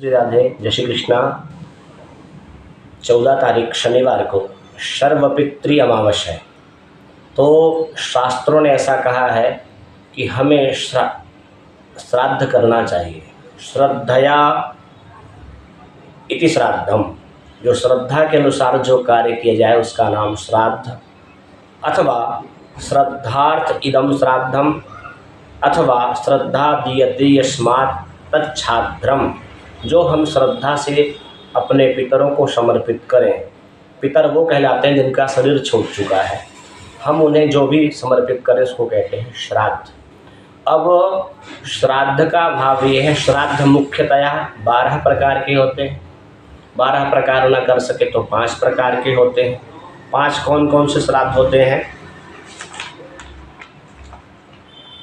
श्री राधे, जय श्री कृष्णा। 14 तारीख शनिवार को सर्वपितृ अमावस्या है। तो शास्त्रों ने ऐसा कहा है कि हमें श्राद्ध करना चाहिए। श्रद्धया इति श्राद्धम, जो श्रद्धा के अनुसार जो कार्य किया जाए उसका नाम श्राद्ध, अथवा श्रद्धार्थ इदम श्राद्धम, अथवा श्रद्धा दीयते यस्मात् तच्छाद्रम, जो हम श्रद्धा से अपने पितरों को समर्पित करें। पितर वो कहलाते हैं जिनका शरीर छूट चुका है, हम उन्हें जो भी समर्पित करें उसको कहते हैं श्राद्ध। अब श्राद्ध का भाव ये है, श्राद्ध मुख्यतया 12 प्रकार के होते हैं। 12 प्रकार न कर सके तो 5 प्रकार के होते हैं। 5 कौन कौन से श्राद्ध होते हैं?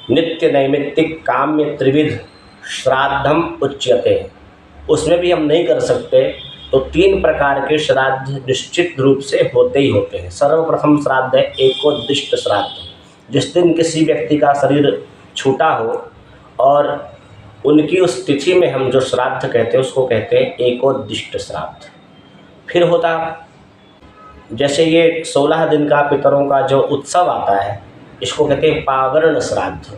नित्य नैमित्तिक काम्य त्रिविध श्राद्धम उच्यते। उसमें भी हम नहीं कर सकते तो 3 प्रकार के श्राद्ध निश्चित रूप से होते ही होते हैं। सर्वप्रथम श्राद्ध है एकोद्दिष्ट श्राद्ध। जिस दिन किसी व्यक्ति का शरीर छूटा हो और उनकी उस तिथि में हम जो श्राद्ध कहते हैं उसको कहते हैं एकोद्दिष्ट श्राद्ध। फिर होता, जैसे ये 16 दिन का पितरों का जो उत्सव आता है इसको कहते हैं पावरण श्राद्ध।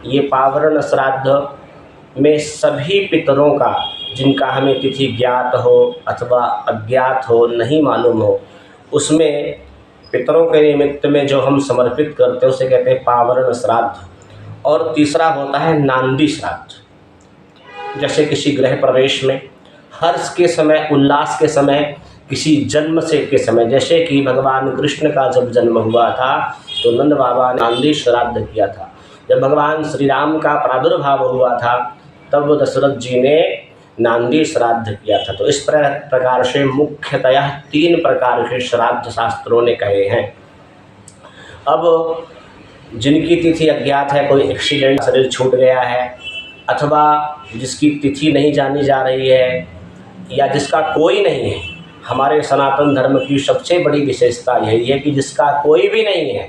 ये पावरण श्राद्ध में सभी पितरों का, जिनका हमें तिथि ज्ञात हो अथवा अज्ञात हो, नहीं मालूम हो, उसमें पितरों के निमित्त में जो हम समर्पित करते हैं उसे कहते हैं पावरण श्राद्ध। और तीसरा होता है नांदी श्राद्ध। जैसे किसी गृह प्रवेश में, हर्ष के समय, उल्लास के समय, किसी जन्म से के समय, जैसे कि भगवान कृष्ण का जब जन्म हुआ था तो नंद बाबा ने नांदी श्राद्ध किया था। जब भगवान श्री राम का प्रादुर्भाव हुआ था तब दशरथ जी ने नांदी श्राद्ध किया था। तो इस प्रकार से मुख्यतया 3 प्रकार के श्राद्ध शास्त्रों ने कहे हैं। अब जिनकी तिथि अज्ञात है, कोई एक्सीडेंट, शरीर छूट गया है, अथवा जिसकी तिथि नहीं जानी जा रही है, या जिसका कोई नहीं है, हमारे सनातन धर्म की सबसे बड़ी विशेषता यही है कि जिसका कोई भी नहीं है,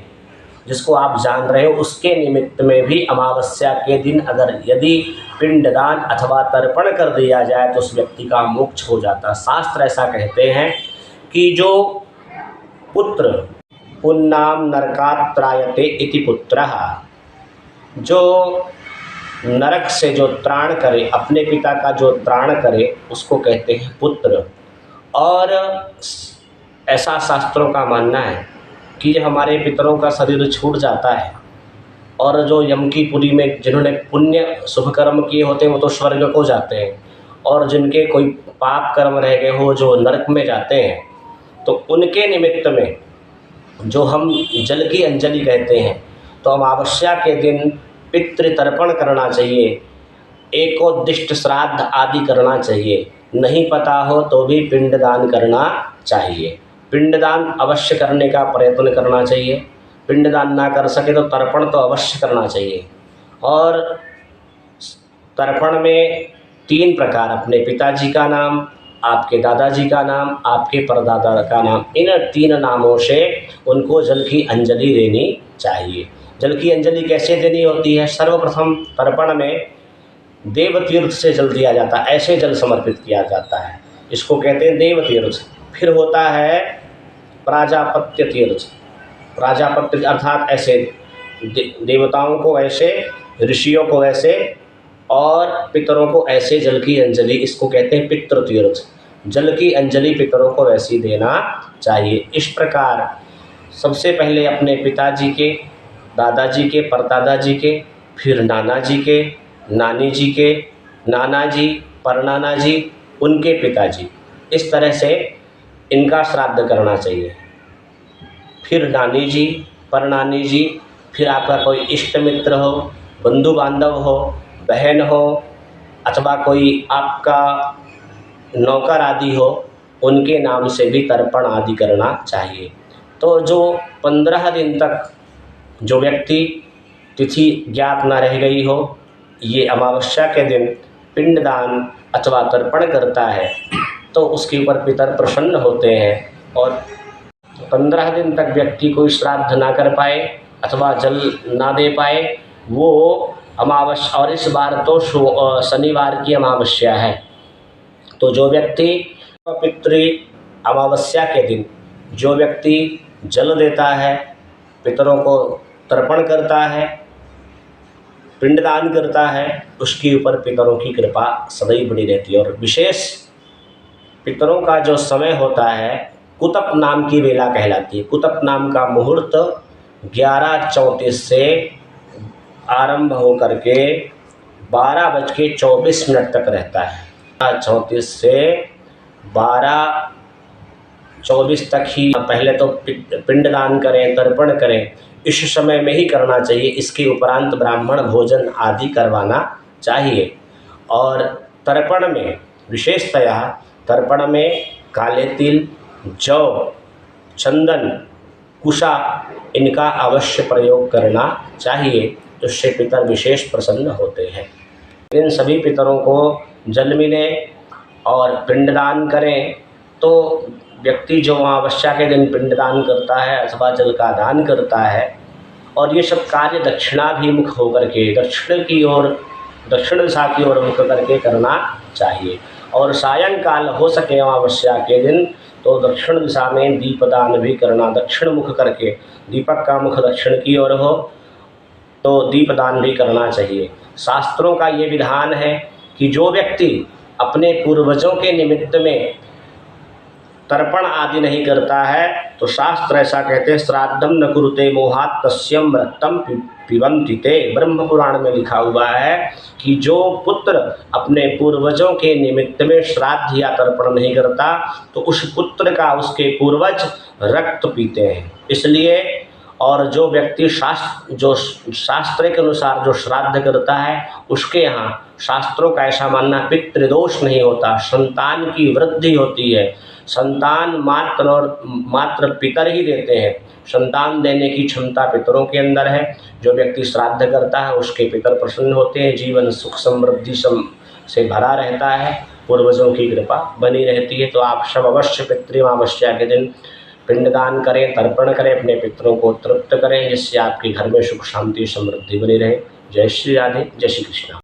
जिसको आप जान रहे हो, उसके निमित्त में भी अमावस्या के दिन अगर यदि पिंडदान अथवा तर्पण कर दिया जाए तो उस व्यक्ति का मोक्ष हो जाता। शास्त्र ऐसा कहते हैं कि जो पुत्र पुन्नाम नरकात् त्रायते इति पुत्रः, जो नरक से जो त्राण करे, अपने पिता का जो त्राण करे उसको कहते हैं पुत्र। और ऐसा शास्त्रों का मानना है कि हमारे पितरों का शरीर छूट जाता है और जो यम की पुरी में जिन्होंने पुण्य शुभ कर्म किए होते हैं वो तो स्वर्ग को जाते हैं, और जिनके कोई पाप कर्म रह गए हो जो नरक में जाते हैं, तो उनके निमित्त में जो हम जल की अंजलि कहते हैं, तो अमावस्या के दिन पितृतर्पण करना चाहिए, एकोद्दिष्ट श्राद्ध आदि करना चाहिए। नहीं पता हो तो भी पिंडदान करना चाहिए। पिंडदान अवश्य करने का प्रयत्न करना चाहिए। पिंडदान ना कर सके तो तर्पण तो अवश्य करना चाहिए। और तर्पण में 3 प्रकार, अपने पिताजी का नाम, आपके दादाजी का नाम, आपके परदादा का नाम, इन 3 नामों से उनको जल की अंजलि देनी चाहिए। जल की अंजलि कैसे देनी होती है? सर्वप्रथम तर्पण में देव तीर्थ से जल दिया जाता है, ऐसे जल समर्पित किया जाता है, इसको कहते हैं देव तीर्थ। फिर होता है प्राजापत्य तीर्थ। प्राजापत्य अर्थात ऐसे देवताओं को ऐसे, ऋषियों को ऐसे, और पितरों को ऐसे जल की अंजलि, इसको कहते हैं पितृ तीर्थ। जल की अंजलि पितरों को वैसी देना चाहिए। इस प्रकार सबसे पहले अपने पिताजी के, दादाजी के, परदादाजी के, फिर नाना जी के, नानी जी के, नाना जी, परनाना जी, उनके पिताजी, इस तरह से इनका श्राद्ध करना चाहिए। फिर नानी जी, परनानी जी, फिर आपका कोई इष्ट मित्र हो, बंधु बांधव हो, बहन हो, अथवा कोई आपका नौकर आदि हो, उनके नाम से भी तर्पण आदि करना चाहिए। तो जो 15 दिन तक जो व्यक्ति तिथि ज्ञात न रह गई हो, ये अमावस्या के दिन पिंडदान अथवा तर्पण करता है तो उसके ऊपर पितर प्रसन्न होते हैं। और 15 दिन तक व्यक्ति कोई श्राद्ध ना कर पाए अथवा जल ना दे पाए, वो अमावस्या, और इस बार तो शनिवार की अमावस्या है, तो जो व्यक्ति पितृ अमावस्या के दिन जो व्यक्ति जल देता है, पितरों को तर्पण करता है, पिंडदान करता है, उसके ऊपर पितरों की कृपा सदैव बनी रहती है। और विशेष पितरों का जो समय होता है कुतप नाम की वेला कहलाती है। कुतप नाम का मुहूर्त 11:34 से आरंभ होकर के 12:24 तक रहता है। 34 से 12:24 तक ही पहले तो पिंडदान करें, तर्पण करें, इस समय में ही करना चाहिए। इसके उपरांत ब्राह्मण भोजन आदि करवाना चाहिए। और तर्पण में विशेषतया तर्पण में काले तिल, जौ, चंदन, कुशा इनका अवश्य प्रयोग करना चाहिए, उससे पितर विशेष प्रसन्न होते हैं। इन सभी पितरों को जल मिले और पिंडदान करें। तो व्यक्ति जो अमावस्या के दिन पिंडदान करता है अथवा जल का दान करता है, और ये सब कार्य दक्षिणाभिमुख होकर के दक्षिण की ओर, दक्षिण दिशा की ओर मुख करके करना चाहिए। और सायंकाल हो सके अमावस्या के दिन तो दक्षिण दिशा में दीपदान भी करना, दक्षिण मुख करके, दीपक का मुख दक्षिण की ओर हो तो दीपदान भी करना चाहिए। शास्त्रों का ये विधान है कि जो व्यक्ति अपने पूर्वजों के निमित्त में तर्पण आदि नहीं करता है तो शास्त्र ऐसा कहते हैं, श्राद्धम न कुरुते मोहात् तस्यम रक्तम पिबन्ति ते। ब्रह्म पुराण में लिखा हुआ है कि जो पुत्र अपने पूर्वजों के निमित्त में श्राद्ध या तर्पण नहीं करता तो उस पुत्र का उसके पूर्वज रक्त पीते हैं। इसलिए और जो व्यक्ति शास्त्र के अनुसार जो श्राद्ध करता है उसके यहाँ शास्त्रों का ऐसा मानना पितृदोष नहीं होता, संतान की वृद्धि होती है। संतान मात्र और मात्र पितर ही देते हैं, संतान देने की क्षमता पितरों के अंदर है। जो व्यक्ति श्राद्ध करता है उसके पितर प्रसन्न होते हैं, जीवन सुख समृद्धि से भरा रहता है, पूर्वजों की कृपा बनी रहती है। तो आप सब अवश्य पितृअमावस्या के दिन पिंडदान करें, तर्पण करें, अपने पितरों को तृप्त करें, जिससे आपके घर में सुख शांति समृद्धि बनी रहे। जय श्री राधे, जय श्री कृष्ण।